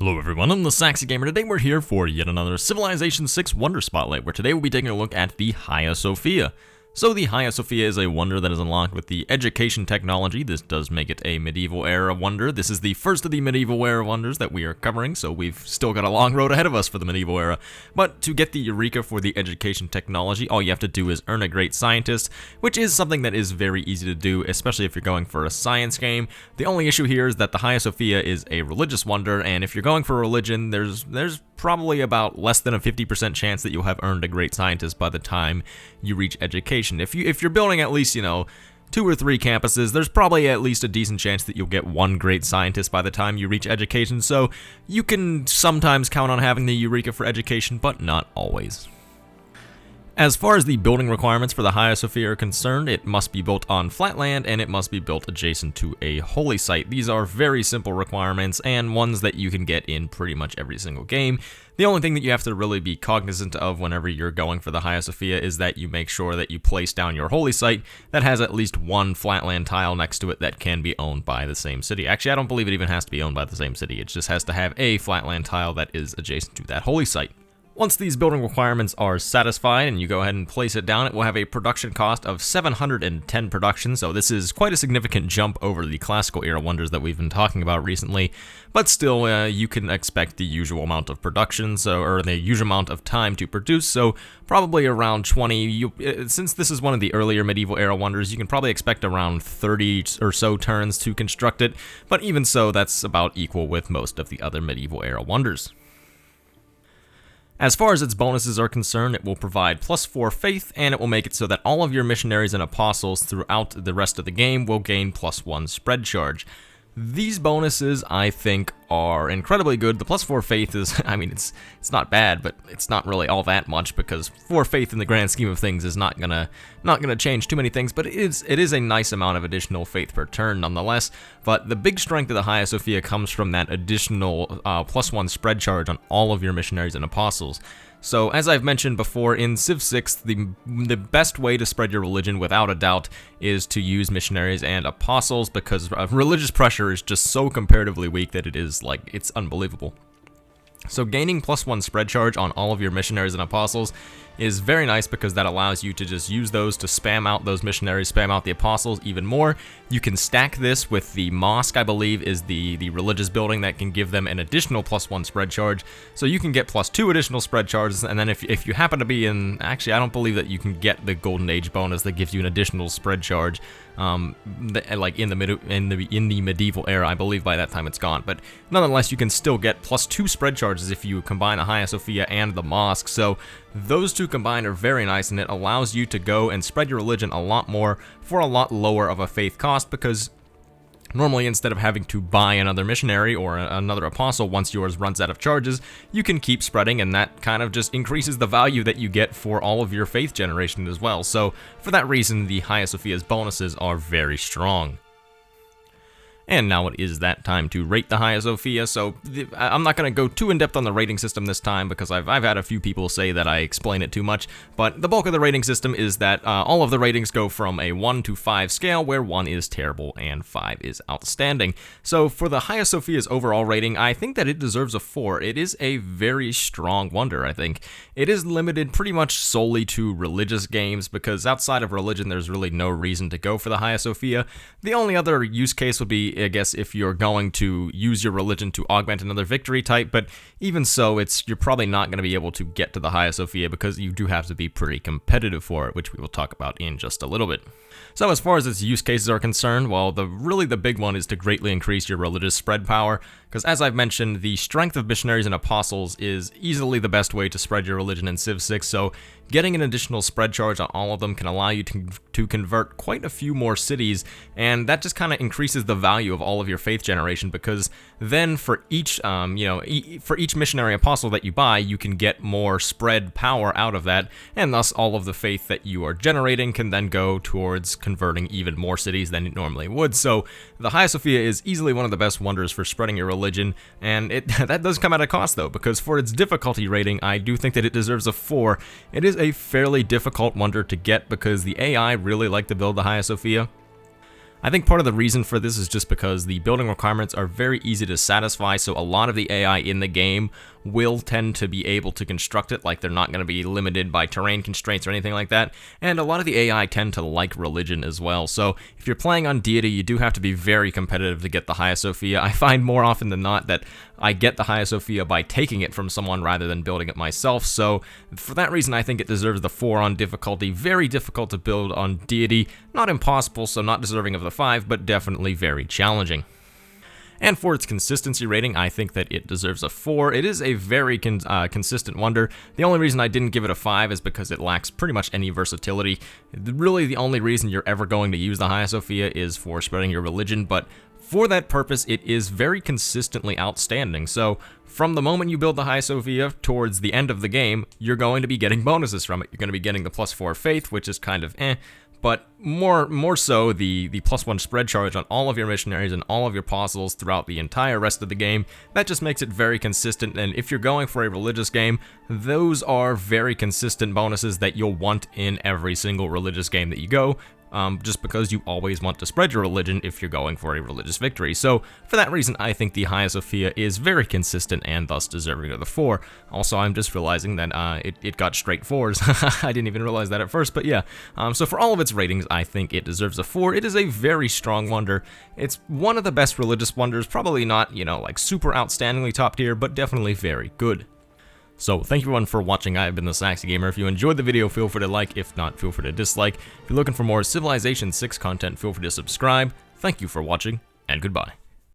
Hello everyone, I'm the Saxy Gamer. Today we're here for yet another Civilization 6 Wonder Spotlight, where today we'll be taking a look at the Hagia Sophia. So the Hagia Sophia is a wonder that is unlocked with the education technology. This does make it a medieval era wonder. This is the first of the medieval era wonders that we are covering, so we've still got a long road ahead of us for the medieval era. But to get the Eureka for the education technology, all you have to do is earn a great scientist, which is something that is very easy to do, especially if you're going for a science game. The only issue here is that the Hagia Sophia is a religious wonder, and if you're going for religion, there's probably about less than a 50% chance that you'll have earned a great scientist by the time you reach education. If you're building at least, 2 or 3 campuses, there's probably at least a decent chance that you'll get one great scientist by the time you reach education, so you can sometimes count on having the Eureka for education, but not always. As far as the building requirements for the Hagia Sophia are concerned, it must be built on flat land and it must be built adjacent to a holy site. These are very simple requirements and ones that you can get in pretty much every single game. The only thing that you have to really be cognizant of whenever you're going for the Hagia Sophia is that you make sure that you place down your holy site that has at least one flatland tile next to it that can be owned by the same city. Actually, I don't believe it even has to be owned by the same city. It just has to have a flatland tile that is adjacent to that holy site. Once these building requirements are satisfied and you go ahead and place it down, it will have a production cost of 710 production, so this is quite a significant jump over the classical era wonders that we've been talking about recently, but still you can expect the usual amount of production, or the usual amount of time to produce, so probably around 20. Since this is one of the earlier medieval era wonders, you can probably expect around 30 or so turns to construct it, but even so, that's about equal with most of the other medieval era wonders. As far as its bonuses are concerned, it will provide +4 faith, and it will make it so that all of your missionaries and apostles throughout the rest of the game will gain +1 spread charge. These bonuses, I think, are incredibly good. The +4 faith is, it's not bad, but it's not really all that much because 4 faith in the grand scheme of things is not gonna change too many things, but it is a nice amount of additional faith per turn nonetheless. But the big strength of the Hagia Sophia comes from that additional +1 spread charge on all of your missionaries and apostles. So, as I've mentioned before, in Civ 6, the best way to spread your religion, without a doubt, is to use missionaries and apostles, because religious pressure is just so comparatively weak that it's unbelievable. So gaining +1 spread charge on all of your missionaries and apostles is very nice because that allows you to just use those to spam out those missionaries, spam out the apostles even more. You can stack this with the mosque, I believe, is the religious building that can give them an additional +1 spread charge. So you can get +2 additional spread charges, and then if you happen to be in, actually I don't believe that you can get the Golden Age bonus that gives you an additional spread charge, like in the medieval era. I believe by that time it's gone, but nonetheless you can still get +2 spread charges if you combine the Hagia Sophia and the mosque. So those two combined are very nice, and it allows you to go and spread your religion a lot more for a lot lower of a faith cost, because normally, instead of having to buy another missionary or another apostle once yours runs out of charges, you can keep spreading, and that kind of just increases the value that you get for all of your faith generation as well. So for that reason, the Hagia Sophia's bonuses are very strong. And now it is that time to rate the Hagia Sophia, so I'm not going to go too in-depth on the rating system this time because I've had a few people say that I explain it too much, but the bulk of the rating system is that all of the ratings go from a 1 to 5 scale, where 1 is terrible and 5 is outstanding. So for the Hagia Sophia's overall rating, I think that it deserves a 4. It is a very strong wonder, I think. It is limited pretty much solely to religious games, because outside of religion there's really no reason to go for the Hagia Sophia. The only other use case would be, I guess, if you're going to use your religion to augment another victory type, but even so, you're probably not going to be able to get to the Hagia Sophia because you do have to be pretty competitive for it, which we will talk about in just a little bit. So as far as its use cases are concerned, well, really the big one is to greatly increase your religious spread power, because as I've mentioned, the strength of missionaries and apostles is easily the best way to spread your religion in Civ 6, so getting an additional spread charge on all of them can allow you to convert quite a few more cities, and that just kind of increases the value of all of your faith generation, because then for each missionary apostle that you buy, you can get more spread power out of that, and thus all of the faith that you are generating can then go towards converting even more cities than it normally would. So the Hagia Sophia is easily one of the best wonders for spreading your religion, and that does come at a cost though, because for its difficulty rating, I do think that it deserves a 4. It is a fairly difficult wonder to get because the AI really like to build the Hagia Sophia. I think part of the reason for this is just because the building requirements are very easy to satisfy, so a lot of the AI in the game will tend to be able to construct it, like they're not going to be limited by terrain constraints or anything like that, and a lot of the AI tend to like religion as well, so if you're playing on deity, you do have to be very competitive to get the Hagia Sophia. I find more often than not that I get the Hagia Sophia by taking it from someone rather than building it myself, so for that reason I think it deserves the 4 on difficulty. Very difficult to build on deity, not impossible, so not deserving of the 5, but definitely very challenging. And for its consistency rating, I think that it deserves a 4. It is a very consistent wonder. The only reason I didn't give it a 5 is because it lacks pretty much any versatility. Really, the only reason you're ever going to use the Hagia Sophia is for spreading your religion, but for that purpose, it is very consistently outstanding. So, from the moment you build the Hagia Sophia towards the end of the game, you're going to be getting bonuses from it. You're going to be getting the +4 faith, which is kind of but more so the +1 spread charge on all of your missionaries and all of your apostles throughout the entire rest of the game. That just makes it very consistent, and if you're going for a religious game, those are very consistent bonuses that you'll want in every single religious game that you go. Just because you always want to spread your religion if you're going for a religious victory. So, for that reason, I think the Hagia Sophia is very consistent and thus deserving of the 4. Also, I'm just realizing that it got straight 4s. I didn't even realize that at first, but yeah. So for all of its ratings, I think it deserves a 4. It is a very strong wonder. It's one of the best religious wonders, probably not, like super outstandingly top tier, but definitely very good. So, thank you everyone for watching. I have been the Saxy Gamer. If you enjoyed the video, feel free to like. If not, feel free to dislike. If you're looking for more Civilization 6 content, feel free to subscribe. Thank you for watching, and goodbye.